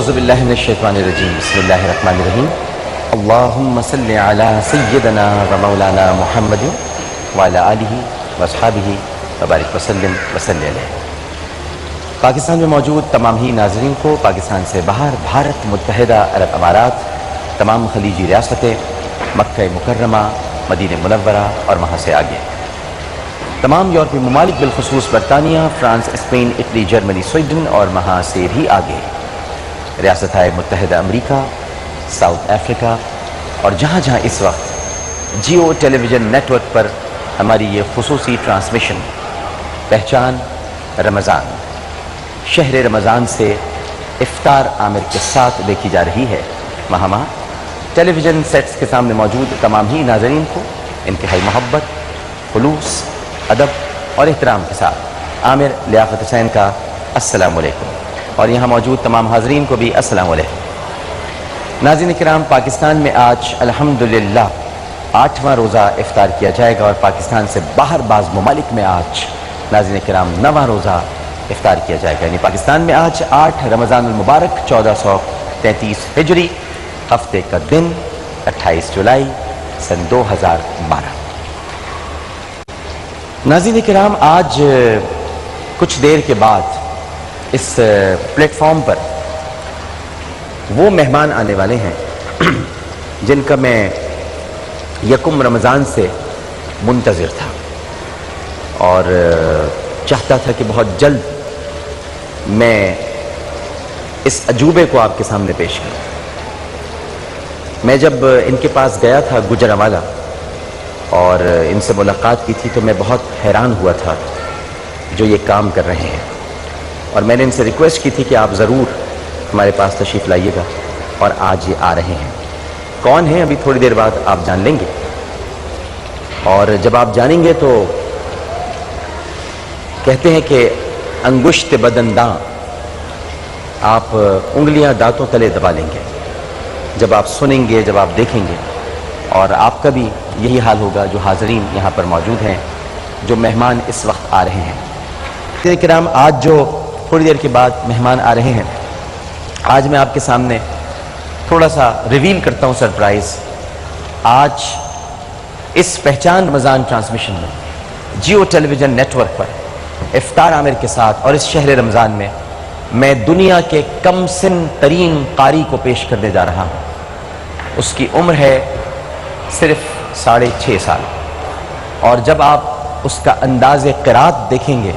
اعوذ باللہ من الشیطان الرجیم بسم اللہ الرحمن الرحیم اللہم صلی علی سیدنا و مولانا محمد وعلی آلہ واصحابہ وبارک وسلم وصلی علیہ۔ پاکستان میں موجود تمام ہی ناظرین کو پاکستان سے باہر بھارت، متحدہ عرب امارات، تمام خلیجی ریاستیں، مکہ مکرمہ، مدینہ منورہ اور وہاں سے آگے تمام یورپی ممالک بالخصوص برطانیہ، France, Spain, Italy, Germany, Sweden اور وہاں سے بھی آگے ریاستہائے متحدہ امریکہ، ساؤتھ افریقہ اور جہاں جہاں اس وقت جیو ٹیلی ویژن نیٹ ورک پر ہماری یہ خصوصی ٹرانسمیشن پہچان رمضان، شہر رمضان سے افطار عامر کے ساتھ دیکھی جا رہی ہے، وہاں ٹیلی ویژن سیٹس کے سامنے موجود تمام ہی ناظرین کو انتہائی محبت، خلوص، ادب اور احترام کے ساتھ عامر لیاقت حسین کا السلام علیکم، اور یہاں موجود تمام حاضرین کو بھی السلام علیکم۔ ناظرین کرام، پاکستان میں آج الحمدللہ 8واں روزہ افطار کیا جائے گا، اور پاکستان سے باہر بعض ممالک میں آج ناظرین کرام 9واں روزہ افطار کیا جائے گا، یعنی پاکستان میں آج 8 رمضان المبارک 1433 ہجری، ہفتے کا دن 28 جولائی سن 2012۔ ناظرین کرام، آج کچھ دیر کے بعد اس پلیٹ فارم پر وہ مہمان آنے والے ہیں جن کا میں یکم رمضان سے منتظر تھا اور چاہتا تھا کہ بہت جلد میں اس عجوبے کو آپ کے سامنے پیش کروں۔ میں جب ان کے پاس گیا تھا گجرانوالہ اور ان سے ملاقات کی تھی تو میں بہت حیران ہوا تھا جو یہ کام کر رہے ہیں، اور میں نے ان سے ریکویسٹ کی تھی کہ آپ ضرور ہمارے پاس تشریف لائیے گا، اور آج یہ آ رہے ہیں۔ کون ہیں ابھی تھوڑی دیر بعد آپ جان لیں گے، اور جب آپ جانیں گے تو کہتے ہیں کہ انگشت بدن داں، آپ انگلیاں دانتوں تلے دبا لیں گے جب آپ سنیں گے، جب آپ دیکھیں گے، اور آپ کا بھی یہی حال ہوگا جو حاضرین یہاں پر موجود ہیں، جو مہمان اس وقت آ رہے ہیں۔ کرام، آج جو تھوڑی دیر کے بعد مہمان آ رہے ہیں، آج میں آپ کے سامنے تھوڑا سا ریویل کرتا ہوں سرپرائز۔ آج اس پہچان رمضان ٹرانسمیشن میں جیو ٹیلی ویژن نیٹ ورک پر افطار عامر کے ساتھ اور اس شہر رمضان میں دنیا کے کم سن ترین قاری کو پیش کرنے جا رہا ہوں۔ اس کی عمر ہے صرف 6.5 سال، اور جب آپ اس کا انداز قرات دیکھیں گے،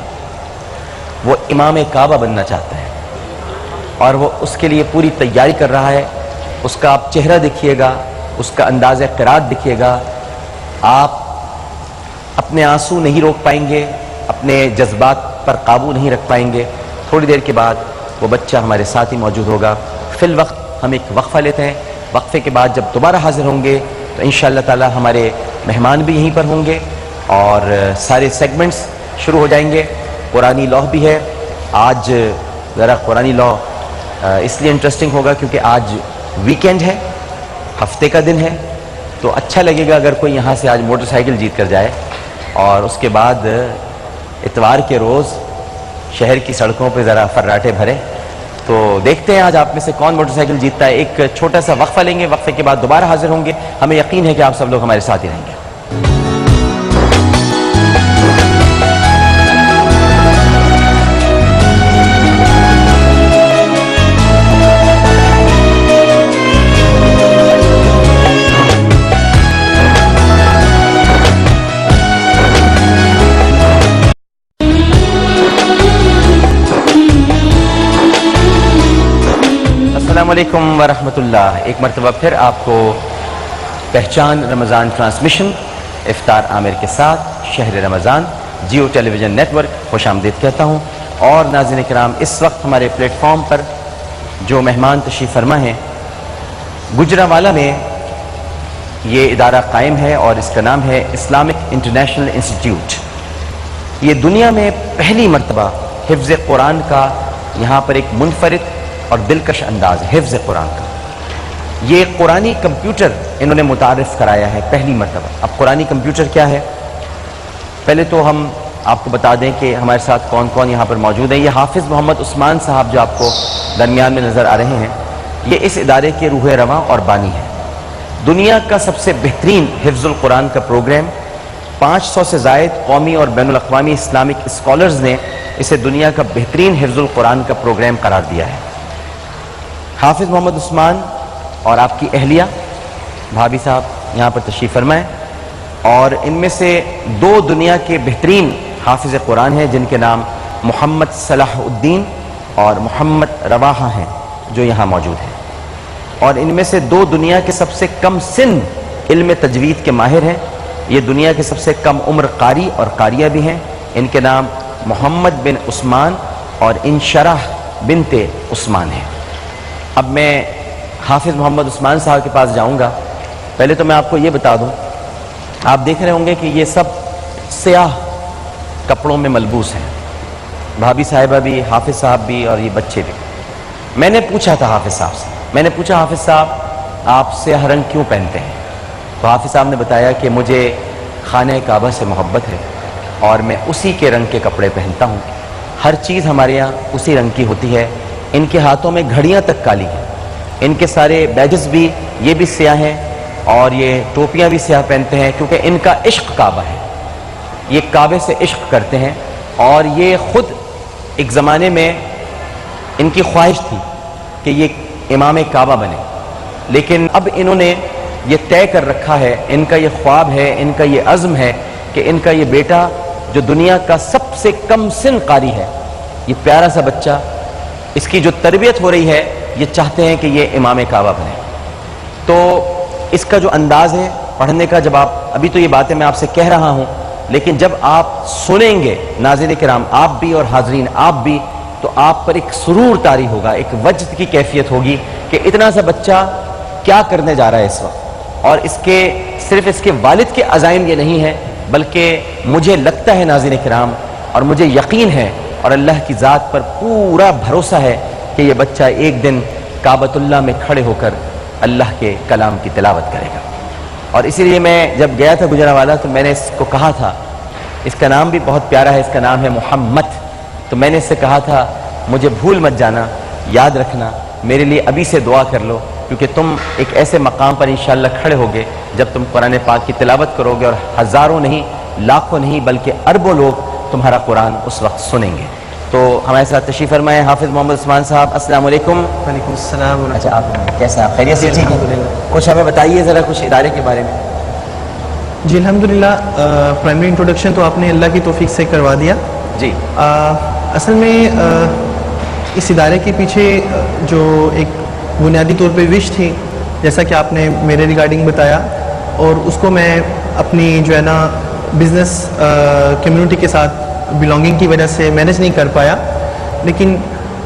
وہ امام کعبہ بننا چاہتا ہے اور وہ اس کے لیے پوری تیاری کر رہا ہے۔ اس کا آپ چہرہ دیکھیے گا، اس کا انداز قرات دیکھیے گا، آپ اپنے آنسو نہیں روک پائیں گے، اپنے جذبات پر قابو نہیں رکھ پائیں گے۔ تھوڑی دیر کے بعد وہ بچہ ہمارے ساتھ ہی موجود ہوگا۔ فی الوقت ہم ایک وقفہ لیتے ہیں، وقفے کے بعد جب دوبارہ حاضر ہوں گے تو انشاءاللہ تعالی ہمارے مہمان بھی یہیں پر ہوں گے اور سارے سیگمنٹس شروع ہو جائیں گے۔ قرآنی لوح بھی ہے آج، ذرا قرآنی لوح اس لیے انٹرسٹنگ ہوگا کیونکہ آج ویکینڈ ہے، ہفتے کا دن ہے، تو اچھا لگے گا اگر کوئی یہاں سے آج موٹر سائیکل جیت کر جائے، اور اس کے بعد اتوار کے روز شہر کی سڑکوں پہ ذرا فراٹے بھرے۔ تو دیکھتے ہیں آج آپ میں سے کون موٹر سائیکل جیتتا ہے۔ ایک چھوٹا سا وقفہ لیں گے، وقفے کے بعد دوبارہ حاضر ہوں گے۔ ہمیں یقین ہے کہ آپ سب لوگ ہمارے ساتھ ہی رہیں گے۔ السلام علیکم ورحمۃ اللہ۔ ایک مرتبہ پھر آپ کو پہچان رمضان ٹرانسمیشن افطار عامر کے ساتھ شہر رمضان جیو ٹیلی ویژن نیٹ ورک خوش آمدید کہتا ہوں۔ اور ناظرین کرام، اس وقت ہمارے پلیٹ فارم پر جو مہمان تشریف فرما ہیں، گجرانوالہ میں یہ ادارہ قائم ہے اور اس کا نام ہے اسلامک انٹرنیشنل انسٹیٹیوٹ۔ یہ دنیا میں پہلی مرتبہ حفظ قرآن کا یہاں پر ایک منفرد اور دلکش انداز حفظ قرآن کا، یہ قرآنی کمپیوٹر انہوں نے متعارف کرایا ہے پہلی مرتبہ۔ اب قرآنی کمپیوٹر کیا ہے، پہلے تو ہم آپ کو بتا دیں کہ ہمارے ساتھ کون کون یہاں پر موجود ہیں۔ یہ حافظ محمد عثمان صاحب جو آپ کو درمیان میں نظر آ رہے ہیں، یہ اس ادارے کے روح رواں اور بانی ہے۔ دنیا کا سب سے بہترین حفظ القرآن کا پروگرام 500 سے زائد قومی اور بین الاقوامی اسلامک اسکالرز نے اسے دنیا کا بہترین حفظ القرآن کا پروگرام قرار دیا ہے۔ حافظ محمد عثمان اور آپ کی اہلیہ بھابھی صاحب یہاں پر تشریف فرمائیں، اور ان میں سے 2 دنیا کے بہترین حافظ قرآن ہیں جن کے نام محمد صلاح الدین اور محمد رواحہ ہیں جو یہاں موجود ہیں، اور ان میں سے 2 دنیا کے سب سے کم سن علم تجوید کے ماہر ہیں۔ یہ دنیا کے سب سے کم عمر قاری اور قاریہ بھی ہیں، ان کے نام محمد بن عثمان اور انشرح بنت عثمان ہیں۔ اب میں حافظ محمد عثمان صاحب کے پاس جاؤں گا۔ پہلے تو میں آپ کو یہ بتا دوں، آپ دیکھ رہے ہوں گے کہ یہ سب سیاہ کپڑوں میں ملبوس ہیں، بھابھی صاحبہ بھی، حافظ صاحب بھی اور یہ بچے بھی۔ میں نے پوچھا تھا حافظ صاحب سے، میں نے پوچھا حافظ صاحب آپ سیاہ رنگ کیوں پہنتے ہیں؟ تو حافظ صاحب نے بتایا کہ مجھے خانہ کعبہ سے محبت ہے اور میں اسی کے رنگ کے کپڑے پہنتا ہوں، ہر چیز ہمارے یہاں اسی رنگ کی ہوتی ہے۔ ان کے ہاتھوں میں گھڑیاں تک کالی ہیں، ان کے سارے بیجز بھی یہ بھی سیاہ ہیں، اور یہ ٹوپیاں بھی سیاہ پہنتے ہیں، کیونکہ ان کا عشق کعبہ ہے، یہ کعبے سے عشق کرتے ہیں، اور یہ خود ایک زمانے میں ان کی خواہش تھی کہ یہ امام کعبہ بنے، لیکن اب انہوں نے یہ طے کر رکھا ہے، ان کا یہ خواب ہے، ان کا یہ عزم ہے کہ ان کا یہ بیٹا جو دنیا کا سب سے کم سن قاری ہے، یہ پیارا سا بچہ، اس کی جو تربیت ہو رہی ہے، یہ چاہتے ہیں کہ یہ امام کعبہ بنے۔ تو اس کا جو انداز ہے پڑھنے کا، جب آپ ابھی تو یہ باتیں میں آپ سے کہہ رہا ہوں، لیکن جب آپ سنیں گے ناظرین کرام، آپ بھی اور حاضرین آپ بھی، تو آپ پر ایک سرور طاری ہوگا، ایک وجد کی کیفیت ہوگی کہ اتنا سا بچہ کیا کرنے جا رہا ہے اس وقت، اور صرف اس کے والد کے عزائم یہ نہیں ہے، بلکہ مجھے لگتا ہے ناظرین کرام، اور مجھے یقین ہے اور اللہ کی ذات پر پورا بھروسہ ہے کہ یہ بچہ ایک دن کعبۃ اللہ میں کھڑے ہو کر اللہ کے کلام کی تلاوت کرے گا۔ اور اسی لیے میں جب گیا تھا گجرانوالہ تو میں نے اس کو کہا تھا، اس کا نام بھی بہت پیارا ہے، اس کا نام ہے محمد، تو میں نے اس سے کہا تھا مجھے بھول مت جانا، یاد رکھنا، میرے لیے ابھی سے دعا کر لو، کیونکہ تم ایک ایسے مقام پر انشاءاللہ کھڑے ہوگے جب تم قرآن پاک کی تلاوت کرو گے، اور ہزاروں نہیں، لاکھوں نہیں، بلکہ اربوں لوگ تمہارا قرآن اس وقت سنیں گے۔ تو ہمارے ساتھ تشریف فرمائے حافظ محمد عثمان صاحب، السلام علیکم۔ وعلیکم السلام۔ اچھا، آپ کیسا، آپ خیریت سے؟ ٹھیک ہے، کچھ ہمیں بتائیے ذرا کچھ ادارے کے بارے میں۔ جی الحمدللہ، پرائمری انٹروڈکشن تو آپ نے اللہ کی توفیق سے کروا دیا۔ جی، اصل میں اس ادارے کے پیچھے جو ایک بنیادی طور پہ وش تھی، جیسا کہ آپ نے میرے ریگارڈنگ بتایا، اور اس کو میں اپنی جو ہے نا بزنس کمیونٹی کے ساتھ بلانگنگ کی وجہ سے مینیج نہیں کر پایا، لیکن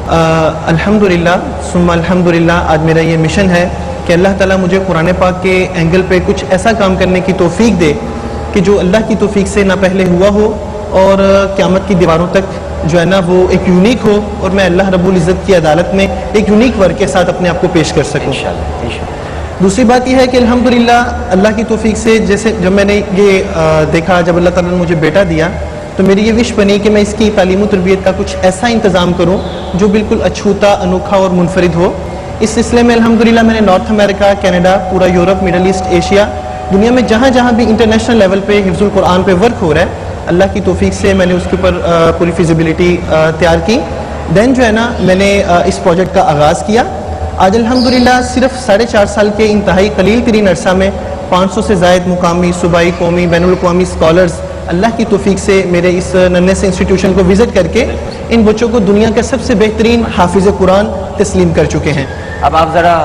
الحمدللہ ثم الحمدللہ آج میرا یہ مشن ہے کہ اللہ تعالیٰ مجھے قرآن پاک کے اینگل پہ کچھ ایسا کام کرنے کی توفیق دے کہ جو اللہ کی توفیق سے نہ پہلے ہوا ہو اور قیامت کی دیواروں تک جو ہے نا وہ ایک یونیک ہو، اور میں اللہ رب العزت کی عدالت میں ایک یونیک ورک کے ساتھ اپنے آپ کو پیش کر سکوں انشاءاللہ۔ دوسری بات یہ ہے کہ الحمدللہ اللہ کی توفیق سے جیسے جب میں نے یہ دیکھا، جب اللہ تعالیٰ نے مجھے بیٹا دیا، تو میری یہ وش بنی کہ میں اس کی تعلیم و تربیت کا کچھ ایسا انتظام کروں جو بالکل اچھوتا، انوکھا اور منفرد ہو۔ اس سلسلے میں الحمدللہ میں نے نارتھ امریکہ، کینیڈا، پورا یورپ، مڈل ایسٹ، ایشیا، دنیا میں جہاں جہاں بھی انٹرنیشنل لیول پہ حفظ القرآن پہ ورک ہو رہا ہے، اللہ کی توفیق سے میں نے اس کے اوپر پوری فیزیبلٹی تیار کی۔ دین جو ہے نا میں نے اس پروجیکٹ کا آغاز کیا۔ آج الحمدللہ صرف 4.5 سال کے انتہائی قلیل ترین عرصہ میں 500 سے زائد مقامی، صوبائی، قومی، بین الاقوامی اسکالرز اللہ کی توفیق سے میرے اس ننھے سے انسٹیٹیوشن کو وزٹ کر کے ان بچوں کو دنیا کے سب سے بہترین حافظ قرآن تسلیم کر چکے ہیں۔ اب آپ ذرا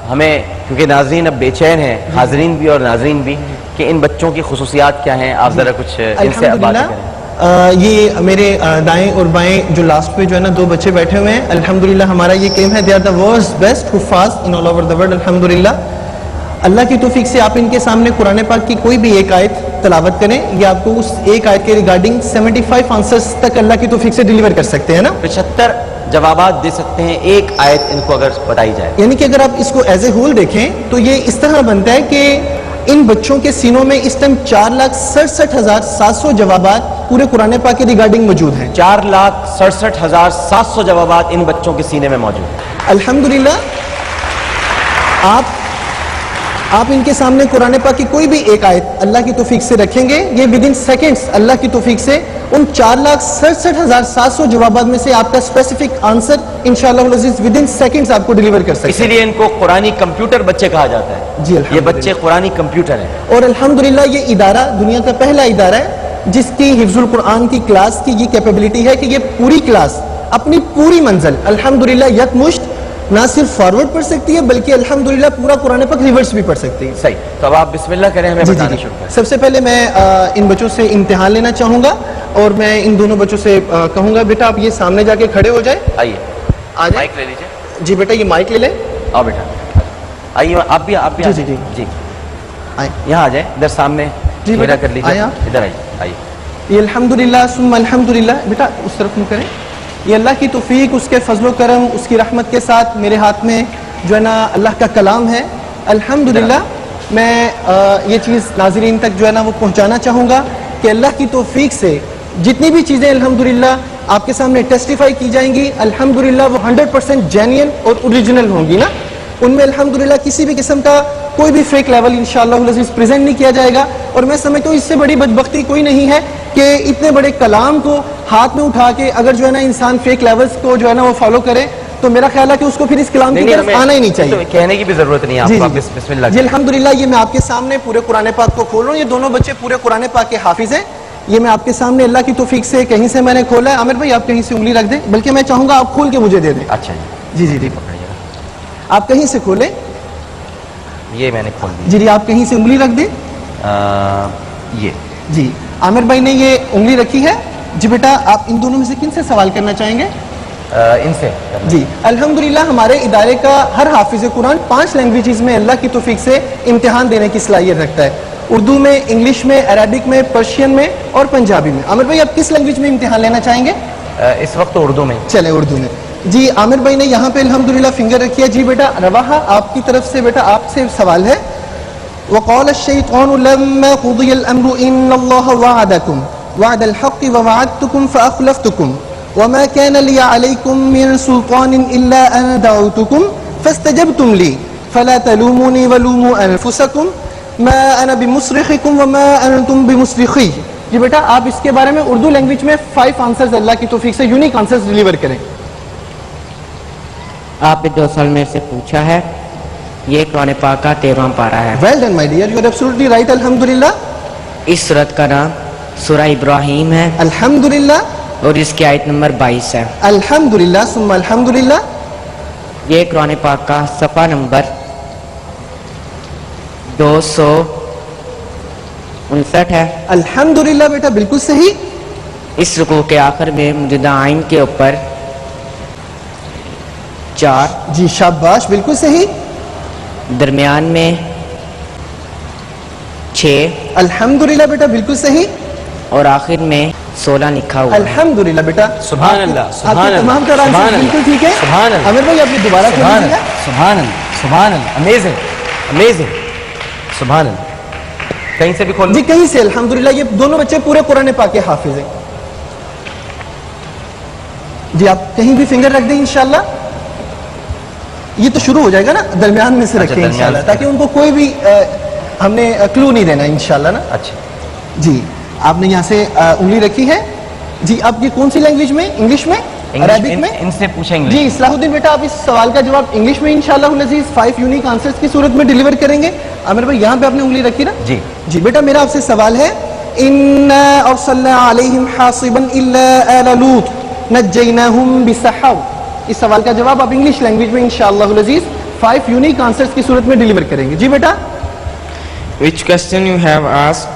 ہمیں، کیونکہ ناظرین اب بے چین ہیں، حاضرین بھی اور ناظرین بھی، کہ ان بچوں کی خصوصیات کیا ہیں، آپ ذرا کچھ ان سے بات کریں۔ یہ میرے دائیں اور بائیں جو لاسٹ پہ جو ہے نا 2 بچے بیٹھے ہوئے ہیں، الحمدللہ ہمارا یہ کیم ہے، they are the world's best حفاظ in all over the world. الحمدللہ اللہ کی توفیق سے آپ ان کے سامنے قرآن پاک کی کوئی بھی ایک آیت تلاوت کریں، یہ آپ کو اس ایک آیت کے ریگارڈنگ 75 آنسرز تک اللہ کی توفیق سے ڈیلیور کر سکتے ہیں نا، 75 جوابات دے سکتے ہیں ایک آیت ان کو اگر بتائی جائے۔ یعنی کہ اگر آپ اس کو ایز اے ہول دیکھیں تو یہ اس طرح بنتا ہے کہ ان بچوں کے سینوں میں اس ٹائم 4,67,700 جوابات پورے قرآن پاک کے ریگارڈنگ موجود ہیں۔ 4,67,700 جوابات ان بچوں کے سینے میں موجود ہیں۔ الحمدللہ آپ ان کے سامنے قرآن پاک کی کوئی بھی ایک آیت اللہ کی توفیق سے رکھیں گے, یہ ود ان سیکنڈز اللہ کی توفیق سے ان 4,67,700 جوابات میں سے آپ کا اسپیسیفک آنسر انشاءاللہ العزیز ود ان سیکنڈز آپ کو ڈیلیور کر سکتے ہیں. اسی لیے ان کو قرآنی کمپیوٹر بچے کہا جاتا ہے. جی یہ بچے قرآنی کمپیوٹر ہیں. اور الحمدللہ یہ ادارہ دنیا کا پہلا ادارہ ہے جس کی حفظ القرآن کی کلاس کی یہ کیپیبلٹی ہے کہ یہ پوری کلاس اپنی پوری منزل الحمدللہ یکمشت نہ صرف فارورڈ پڑھ سکتی ہے بلکہ الحمدللہ پورا قرآن پاک ریورس بھی پڑھ سکتی ہے. صحیح. تو اب آپ بسم اللہ کریں, ہمیں بتانا شروع کریں. سب سے پہلے میں ان بچوں سے امتحان لینا چاہوں گا اور میں ان دونوں بچوں سے کہوں گا بیٹا آپ یہ سامنے جا کے کھڑے ہو جائیں. آئیے مائک لے لیجیے. جی بیٹا یہ مائک لے لیں. آؤ بیٹا آئیے. آپ بھی جی یہاں آ جائیں, ادھر سامنے میرا کر لیجیے. ادھر آئیے. یہ الحمدللہ ثم الحمدللہ بیٹا اس طرف منہ کریں. یہ اللہ کی توفیق, اس کے فضل و کرم, اس کی رحمت کے ساتھ میرے ہاتھ میں جو ہے نا اللہ کا کلام ہے. الحمدللہ میں یہ چیز ناظرین تک جو ہے نا وہ پہنچانا چاہوں گا کہ اللہ کی توفیق سے جتنی بھی چیزیں الحمدللہ آپ کے سامنے ٹیسٹیفائی کی جائیں گی الحمدللہ وہ 100% جینین اور اوریجنل ہوں گی نا. ان میں الحمدللہ کسی بھی قسم کا کوئی بھی فیک لیول انشاءاللہ العزیز پریزنٹ نہیں کیا جائے گا. اور میں سمجھتا ہوں اس سے بڑی بدبختی کوئی نہیں ہے کہ اتنے بڑے کلام کو ہاتھ میں اٹھا کے اگر جو ہے نا انسان فیک لیولز کو جو ہے نا وہ فالو کرے تو میرا خیال ہے کہ اس کو پھر اس کلام کی طرف آنا ہی نہیں چاہیے. کہنے کی بھی ضرورت نہیں ہے آپ. بسم اللہ جی الحمدللہ یہ میں آپ کے سامنے پورے قرآن پاک کو کھول رہا ہوں. یہ دونوں بچے پورے قرآن پاک کے حافظ ہیں. یہ میں آپ کے سامنے اللہ کی توفیق سے کہیں سے میں نے کھولا ہے. عامر بھائی آپ کہیں سے انگلی رکھ دیں, بلکہ میں چاہوں گا آپ کھول کے مجھے دے دیں. اچھا جی جی جی آپ کہیں سے کھولیں. یہ میں نے کھول دی. جی جی آپ کہیں سے انگلی رکھ دیں. یہ جی عامر بھائی نے یہ انگلی رکھی ہے. جی بیٹا آپ ان دونوں میں سے کن سے سوال کرنا چاہیں گے؟ ان سے. جی الحمدللہ ہمارے ادارے کا ہر حافظ قرآن 5 لینگویجز میں اللہ کی توفیق سے امتحان دینے کی صلاحیت رکھتا ہے. اردو میں, انگلش میں, عربک میں, پرشین میں اور پنجابی میں. عامر بھائی آپ کس لینگویج میں امتحان لینا چاہیں گے؟ اس وقت اردو میں. چلے اردو میں. جی عامر بھائی نے یہاں پہ الحمدللہ فنگر رکھی ہے. جی بیٹا رواحہ آپ کی طرف سے بیٹا آپ سے سوال ہے. وقال الشیطان لما قضی الامر ان اللہ وعدکم وعد الحق ووعدتکم فاخلفتکم وما كان لي عليكم من سلطان الا ان دعوتكم فاستجبتم لي فلا تلوموني ولوموا انفسكم ما انا بمصرخكم وما انتم بمصرخي. جی بیٹا آپ اس کے بارے میں اردو لینگویج میں 5 آنسرز اللہ کی توفیق سے یونیک آنسرز ڈیلیور کریں. آپ نے 2 سال میں سے پوچھا ہے. یہ قرآن پاک کا 13واں پارہ ہے. Well done my dear, you are absolutely right. الحمدللہ اس سورت کا نام سورہ ابراہیم ہے. الحمدللہ. اور اس کی آیت نمبر 22 ہے. الحمدللہ ثم الحمدللہ. یہ قرآن پاک کا صفحہ نمبر 259 ہے. الحمدللہ بیٹا بالکل صحیح. اس رکوع کے آخر میں موجودہ آئین کے اوپر 4, جی شاباش بالکل صحیح. درمیان میں 6, الحمدللہ بیٹا بالکل صحیح. اور آخر میں 16 لکھا ہوا ہے. الحمدللہ بیٹا سبحان اللہ. آپ کے تمام کا آنسر بالکل ٹھیک ہے. سبحان اللہ. عامر بھائی آپ نے دوبارہ کھول دیا. سبحان اللہ. سبحان اللہ. Amazing amazing. سبحان اللہ. کہیں سے بھی کھول. جی کہیں سے. الحمدللہ یہ دونوں بچے پورے قرآن پاک کے حافظ ہیں. جی آپ کہیں بھی فنگر رکھ دیں انشاءاللہ. یہ تو شروع ہو جائے گا نا, درمیان میں سے رکھیں انشاءاللہ تاکہ ان کو کوئی بھی ہم نے کلو نہیں دینا انشاءاللہ نا. اچھا جی آپ نے یہاں سے انگلی رکھی ہے. جی آپ کی کون سی لینگویج میں؟ انگلش میں, عربک میں؟ ان سے پوچھیں گے. جی اصلاح الدین بیٹا آپ اس سوال کا جواب انگلش میں انشاءاللہ العزیز 5 یونیک آنسرز کی صورت میں ڈیلیور کریں گے. عامر بھائی یہاں پہ آپ نے انگلی رکھی نا. جی جی بیٹا میرا آپ سے سوال ہے. انا ارسلنا علیہم حاصبا الا آل لوط نجیناہم بسحر. اس سوال کا جواب آپ انگلش لینگویج میں انشاءاللہ العزیز 5 یونیک آنسرز کی صورت میں ڈیلیور کریں گے. جی بیٹا. Which question you have asked?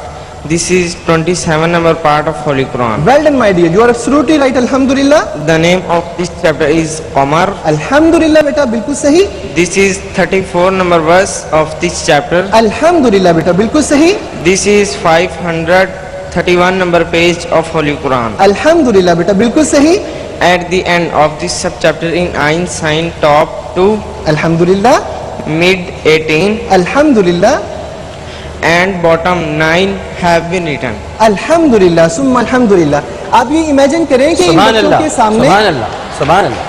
This is 27 number part of Holy Quran. Well done my dear, you are absolutely right. Alhamdulillah. The name of this chapter is Qamar. Alhamdulillah beta bilkul sahi. This is 34 number verse of this chapter. Alhamdulillah beta bilkul sahi. This is 531 number page of Holy Quran. Alhamdulillah beta bilkul sahi. At the end of this subchapter in Ain sign top 2. Alhamdulillah. Mid 18. Alhamdulillah. And bottom 9 have been written. الحمدللہ ثم الحمدللہ. آپ یہ imagine کریں کہ ان بچوں کے سامنے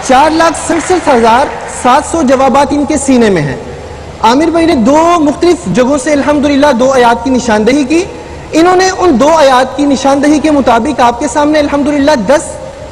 4,67,700 جوابات ان کے سینے میں ہیں. عامر بھائی نے دو مختلف جگہوں سے الحمدللہ 2 آیات کی نشاندہی کی. انہوں نے ان 2 آیات کی نشاندہی کے مطابق آپ کے سامنے الحمدللہ 10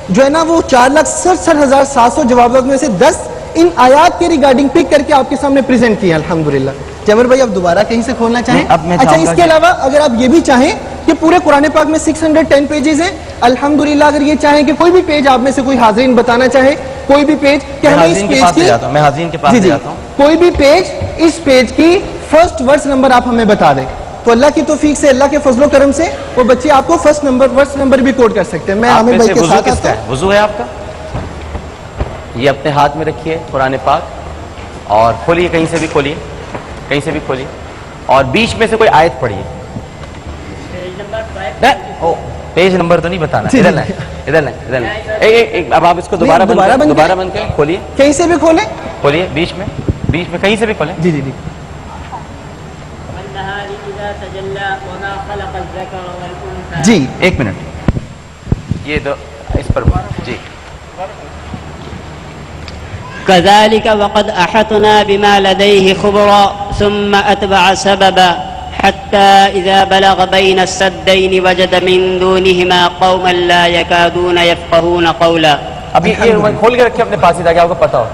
جو ہے نا وہ 4,67,700 جوابات میں سے 10 ان آیات کے ریگارڈنگ پک کر کے آپ کے سامنے پریزنٹ کیا الحمدللہ. جابر بھائی اب دوبارہ کہیں سے کھولنا چاہیں؟ اچھا اس کے علاوہ اگر آپ یہ بھی چاہیں کہ پورے قرآن پاک میں 610 پیجز ہیں الحمدللہ، اگر یہ چاہیں کہ کوئی بھی پیج آپ میں سے کوئی حاضرین بتانا چاہے، کوئی بھی پیج کہ ہمیں اس پیج کی میں حاضرین کے پاس جاتا ہوں، کوئی بھی پیج اس پیج کی فرسٹ ورس نمبر آپ ہمیں بتا دیں تو اللہ کی توفیق سے، اللہ کے فضل و کرم سے وہ بچے آپ کو فرسٹ نمبر ورس نمبر بھی کوٹ کر سکتے ہیں. میں عامر بھائی کے ساتھ آتا ہوں. وضو ہے آپ کا، یہ اپنے ہاتھ میں رکھیے قرآن پاک اور کھولیے، کہیں سے بھی کھولیے، کہیں سے بھی کھولیے اور بیچ میں سے کوئی آیت پڑھیے. پیج نمبر تو نہیں بتانا، ادھر لائیں ادھر لائیں ادھر لائیں. اب آپ اس کو دوبارہ بند کریں، کھولیے، کہیں سے بھی کھولیں، کھولیے بیچ میں کہیں سے بھی کھولیں. جی جی جی. جی ایک منٹ، یہ دو اس پر جی. كذلك وقد أحطنا بما لديه خبرا ثم أتبع سببا حتى إذا بلغ بين السدين وجد من دونهما قوما لا يكادون يفقهون قولا. ابھی یہ کھول کے رکھیے اپنے پاس ہی تاکہ آپ کو پتا ہو،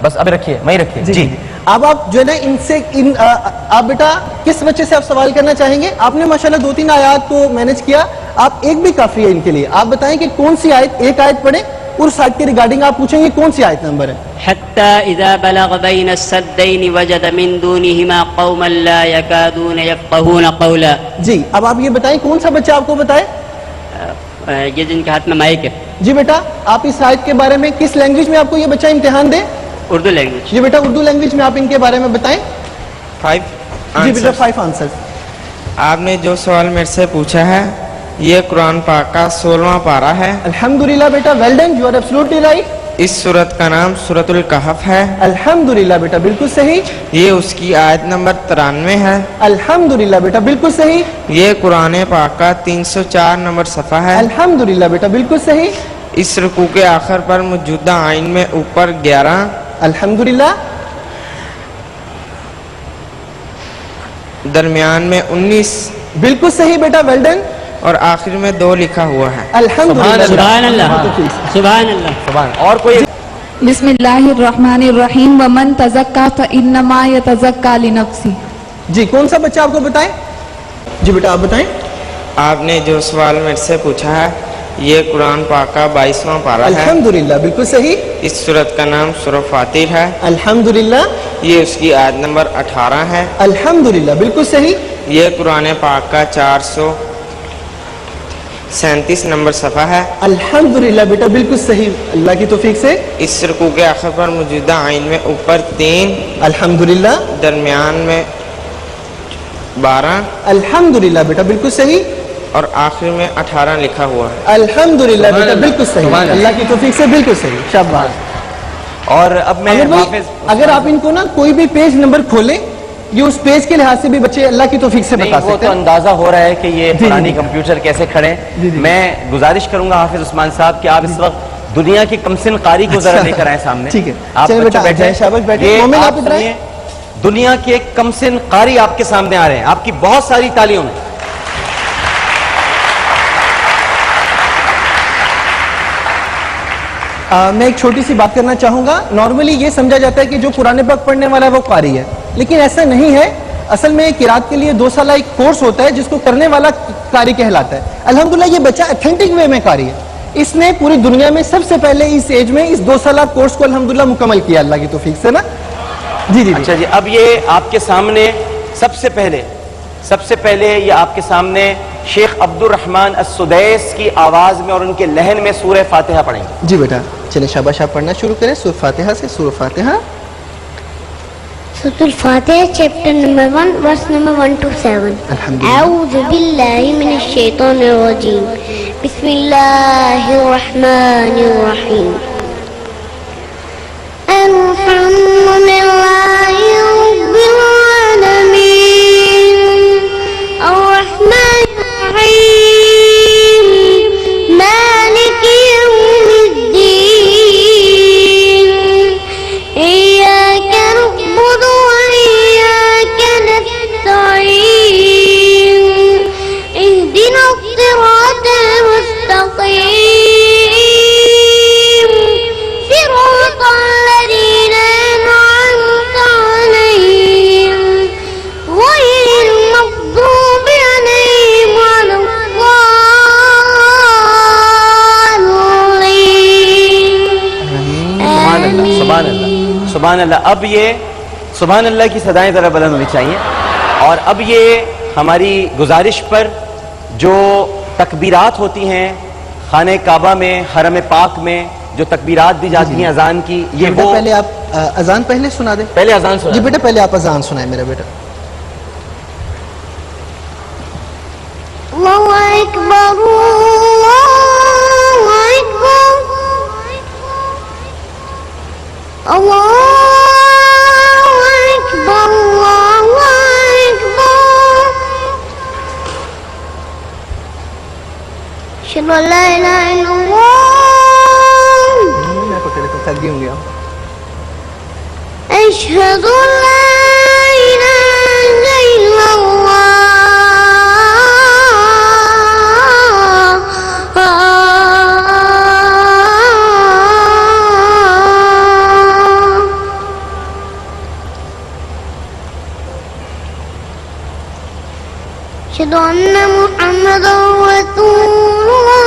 بس ابھی رکھیے وہیں رکھیے. جی اب آپ جو ہے نا ان سے آپ بیٹا کس بچے سے آپ سوال کرنا چاہیں گے؟ آپ نے ماشاءاللہ 2-3 آیات کو مینج کیا، آپ ایک بھی کافی ہے ان کے لیے. آپ بتائیں کہ کون سی آیت، ایک آیت پڑھیں اور اس آیت کے ریگارڈنگ آپ پوچھیں گے کون سی آیت نمبر ہے. حتى إذا بلغ بين السدين وجد من دونهما قوما لا يكادون يفقهون قولا. جی اب آپ یہ بتائیں کون سا بچہ آپ کو بتائے؟ یہ جن کے ہاتھ میں مائک ہے. جی بیٹا آپ اس آیت کے بارے میں کس لینگویج میں آپ کو یہ بچہ امتحان دے؟ اردو لینگویج. جی بیٹا اردو لینگویج میں آپ ان کے بارے میں بتائیں. 5 جی بیٹا answers. 5 آنسر. آپ نے جو سوال میرے سے پوچھا ہے یہ قرآن پاک کا 16واں پارہ ہے. الحمدللہ بیٹا well done, you are absolutely right. اس سورت کا نام سورۃ الکہف ہے. الحمدللہ بیٹا بالکل صحیح. یہ اس کی آیت نمبر 93 ہے. الحمدللہ بیٹا بالکل صحیح. یہ قرآن پاک کا 304 نمبر صفحہ ہے. الحمدللہ بیٹا بالکل صحیح. اس رکوع کے آخر پر موجودہ آئین میں اوپر 11، الحمدللہ درمیان میں 19 بالکل صحیح بیٹا ویل ڈن اور آخر میں 2 لکھا ہوا ہے. الحمدللہ. سبحان اللہ سبحان اللہ. سبحان. اور کوئی بسم اللہ الرحمن الرحیم ومن تزکا فانما یتزکا لنفسی. جی کون سا بچہ آپ کو بتائیں؟ جی بیٹا آپ بتائیں. آپ نے جو سوال میرے سے پوچھا ہے یہ قرآن پاک کا 22واں پارہ ہے. الحمدللہ بالکل صحیح. اس سورت کا نام سورہ فاتر ہے. الحمدللہ. یہ اس کی آیت نمبر 18 ہے. الحمدللہ بالکل صحیح. یہ قرآن پاک کا 437 نمبر صفحہ ہے. الحمدللہ بیٹا بالکل صحیح اللہ کی توفیق سے. اس رکوع کے آخر پر موجودہ آئین میں اوپر 3، الحمدللہ. درمیان میں 12 الحمدللہ بیٹا بالکل صحیح. اور آخر میں 18 لکھا ہوا ہے. الحمدللہ بیٹا بالکل صحیح. اللہ کی توفیق سے بالکل صحیح. شاباش. اور اب میں اگر آپ ان کو نا کوئی بھی پیج نمبر کھولیں یہ اس پیج کے لحاظ سے بھی بچے اللہ کی توفیق سے بتا وہ سکتے تو ہیں. اندازہ ہو رہا ہے کہ یہ جی پرانی جی. کمپیوٹر کیسے کھڑے ہیں. جی جی. میں گزارش کروں گا حافظ عثمان صاحب کہ آپ اس وقت دنیا کی کمسن قاری کو ذرا لے کر آئیں سامنے. ٹھیک ہے آپ چلیں بیٹا بیٹھے شاباش بیٹھے. یہ مومن آپ آپ ادھر آئیں. سنیے، دنیا کے ایک کمسن قاری آپ کے سامنے آ رہے ہیں. آپ کی بہت ساری تالیوں میں. میں ایک چھوٹی سی بات کرنا چاہوں گا. نارملی یہ سمجھا جاتا ہے کہ جو قرآن پاک پڑھنے والا ہے وہ قاری ہے، لیکن ایسا نہیں ہے. اصل میں قرات کے لیے 2 سالہ ایک کورس ہوتا ہے جس کو کرنے والا قاری کہلاتا ہے. الحمدللہ یہ بچہ اتھینٹک وے میں قاری ہے. اس نے پوری دنیا میں سب سے پہلے اس ایج میں اس 2 سالہ کورس کو الحمدللہ مکمل کیا اللہ کی توفیق سے نا. جی جی. اچھا جی، اب یہ آپ کے سامنے سب سے پہلے یہ آپ کے سامنے شیخ عبد الرحمن السدیس کی آواز میں اور ان کے لہن میں سورہ فاتحہ پڑھیں گے. جی بیٹا چلے شاباش آپ پڑھنا شروع کریں سورہ فاتحہ سے. سورہ فاتحہ سورة الفاتحة chapter number 1 verse number 1 to 7. أعوذ بالله من الشيطان الرجيم. بسم الله الرحمن الرحيم. الحمد لله رب العالمين الرحمن الرحيم مالك يوم الدين إياك نعبد وإياك سبحان اللہ. اب یہ سبحان اللہ کی صدائیں ذرا بلند ہونی چاہیے. اور اب یہ ہماری گزارش پر جو تکبیرات ہوتی ہیں خانہ کعبہ میں، حرم پاک میں جو تکبیرات دی جاتی ہیں اذان کی، یہ بیٹا وہ پہلے آپ اذان پہلے سنا دیں. پہلے اذان سنا. جی بیٹا پہلے آپ اذان سنائیں میرا بیٹا. الله أكبر الله أكبر الله أكبر الله أكبر أشهد أن لا إله إلا الله میں تو تیرے کو تھک گئی ہوں گی. أشهد أن لا إله إلا الله أشهد أن محمدا رسول الله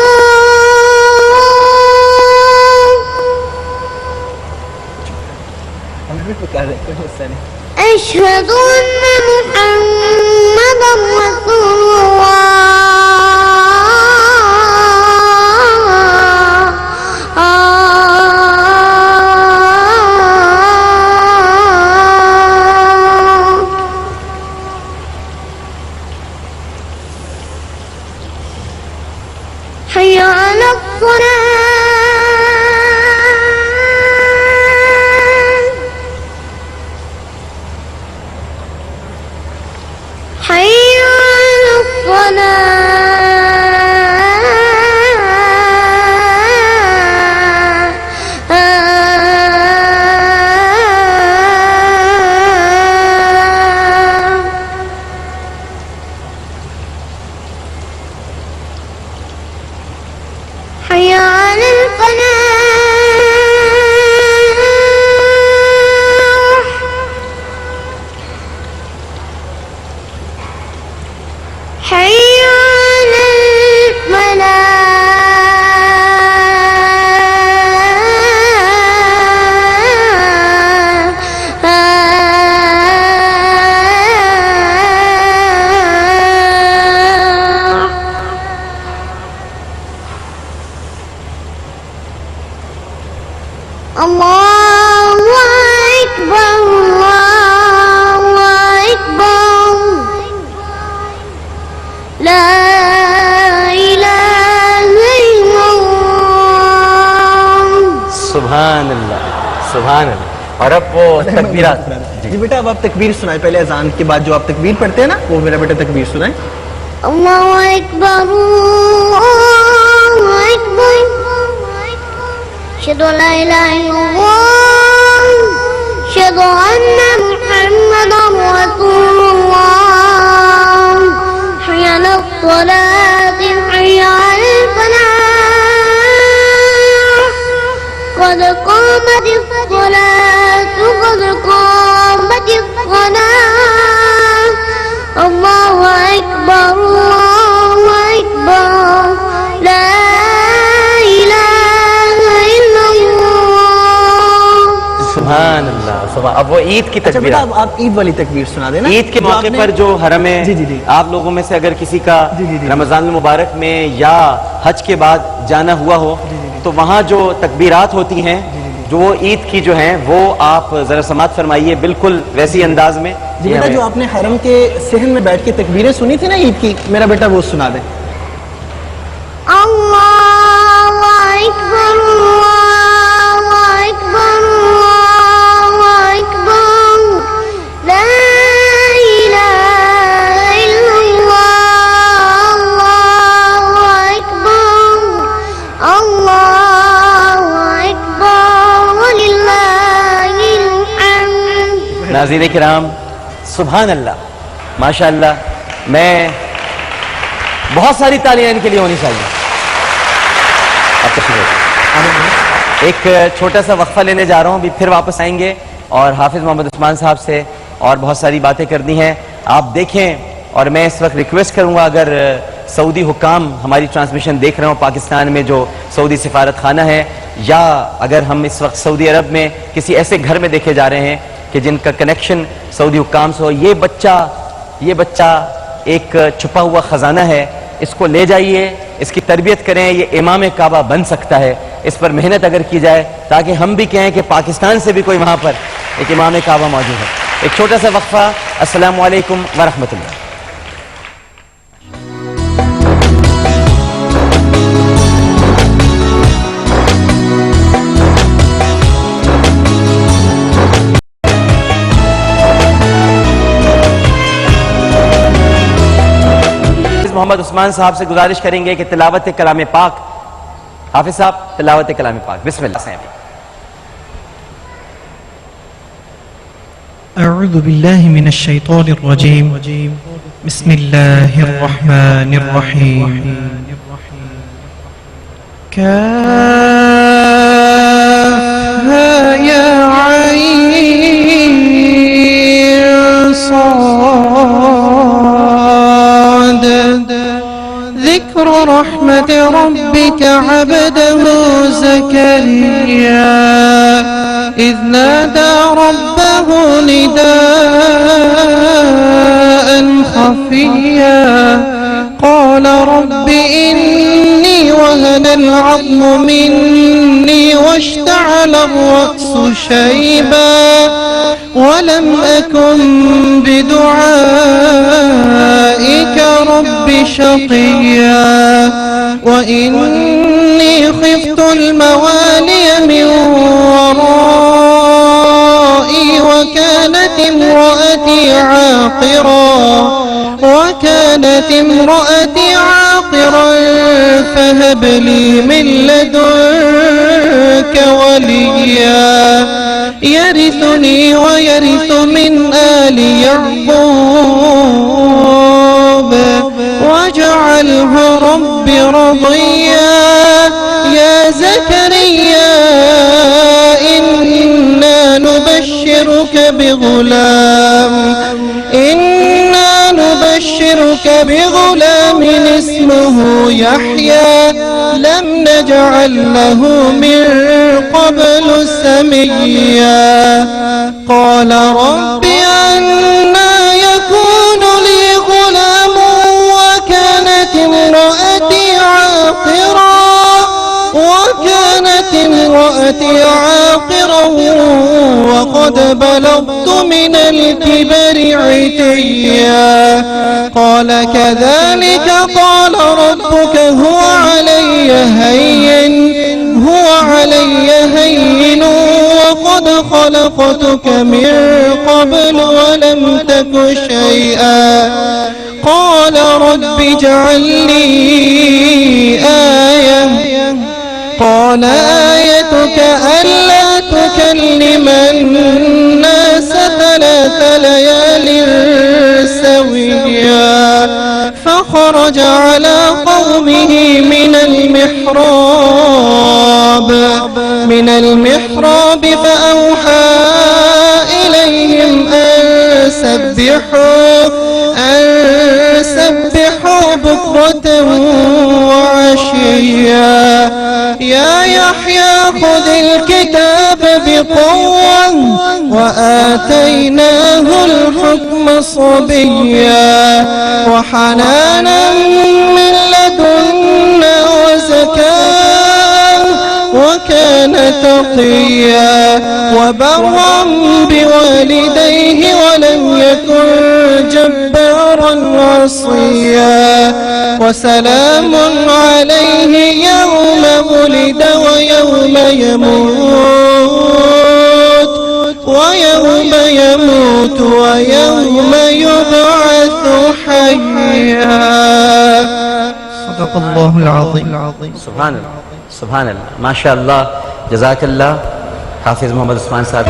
أشهد أن محمدا رسول الله حي على الصلاة حي على الصلاة حي على الفلاح حي على الفلاح الله أكبر الله أكبر لا إله إلا الله سبحان اللہ سبحان اللہ. اور اب وہ تکبیرات. جی بیٹا اب آپ تکبیر سنائیں. پہلے اذان کے بعد جو آپ تکبیر پڑھتے ہیں نا وہ میرا بیٹا تکبیر سنائیں. الله أكبر الله أكبر أشهد أن لا إله إلا الله أشهد أن محمدا رسول الله حي على الصلاة حي على الفلاح قد قامت الصلاة قد قامت الصلاة الله أكبر الله أكبر لا إله إلا الله سبحان اللہ سبحان. اب وہ عید کی اچھا بیٹا تکبیرات. اب آپ عید والی تکبیر سنا دینا. عید کے موقع پر جو حرم ہے جی جی جی آپ لوگوں میں سے اگر کسی کا جی جی جی رمضان المبارک میں یا حج کے بعد جانا ہوا ہو تو وہاں جو تکبیرات ہوتی ہیں جو وہ عید کی جو ہیں وہ آپ ذرا سماعت فرمائیے بالکل ویسی انداز میں. جی بیٹا جو آپ نے حرم کے صحن میں بیٹھ کے تکبیریں سنی تھی نا عید کی میرا بیٹا وہ سنا دے. الله أكبر الله أكبر الله أكبر لا إله إلا الله الله أكبر الله أكبر ولله الحمد. ناظرین کرام سبحان اللہ ماشاء اللہ. میں بہت ساری تالیاں ان کے لیے ہونی چاہیے. آپ ایک چھوٹا سا وقفہ لینے جا رہا ہوں ابھی پھر واپس آئیں گے اور حافظ محمد عثمان صاحب سے اور بہت ساری باتیں کرنی ہیں. آپ دیکھیں اور میں اس وقت ریکویسٹ کروں گا اگر سعودی حکام ہماری ٹرانسمیشن دیکھ رہے ہوں پاکستان میں جو سعودی سفارت خانہ ہے، یا اگر ہم اس وقت سعودی عرب میں کسی ایسے گھر میں دیکھے جا رہے ہیں کہ جن کا کنیکشن سعودی حکام سے ہو، یہ بچہ ایک چھپا ہوا خزانہ ہے، اس کو لے جائیے، اس کی تربیت کریں، یہ امام کعبہ بن سکتا ہے، اس پر محنت اگر کی جائے تاکہ ہم بھی کہیں کہ پاکستان سے بھی کوئی وہاں پر ایک امام کعبہ موجود ہے۔ ایک چھوٹا سا وقفہ۔ السلام علیکم ورحمۃ اللہ۔ محمد عثمان صاحب سے گزارش کریں گے کہ تلاوت کلام پاک، حافظ صاحب تلاوت کلام پاک بسم اللہ سے۔ اعوذ باللہ من الشیطان الرجیم بسم اللہ الرحمن الرحیم کافها یا عین صاد ذکر رحمت ربک عبده زکریا اذ نادى ربه نداء خفيا قال رب إني وهن العظم مني واشتعل الرأس شيبا ولم أكن بدعائك رب شقيا وإني خفت الموالي من ورائي وكانت امرأتي عاقرا فهب لي من لدنك وليا يرثني ويرث من آل يعقوب واجعله رب رضيا يا زكريا إنا نبشرك بغلام اسمه يحيى لم نجعل له من قبل سميا قال رب أنى يكون لي غلام وكانت امرأتي عاقرا وقد بلغت من الكبر عتيا قال كذلك قال ربك هو علي هين وقد خلقتك من قبل ولم تك شيئا قال رب اجعل لي آية قال آيتك ألا تكلم الناس 3 ليال سويا فخرج على قومه من المحراب فأوحى إليهم أن سبحوا بكرة وعشيا يا يحيى خذ الكتاب بقوة وآتيناه الحكم صبيا وحنانا من لدنا وزكاة وكان تقيا وبرا بوالديه ولم يكن جبارا عصيا وسلام عليه يوم ولد ويوم يموت ويوم يبعث حيا صدق الله العظيم سبحان اللہ سبحان اللہ ماشاء اللہ جزاک اللہ حافظ محمد عثمان صاحب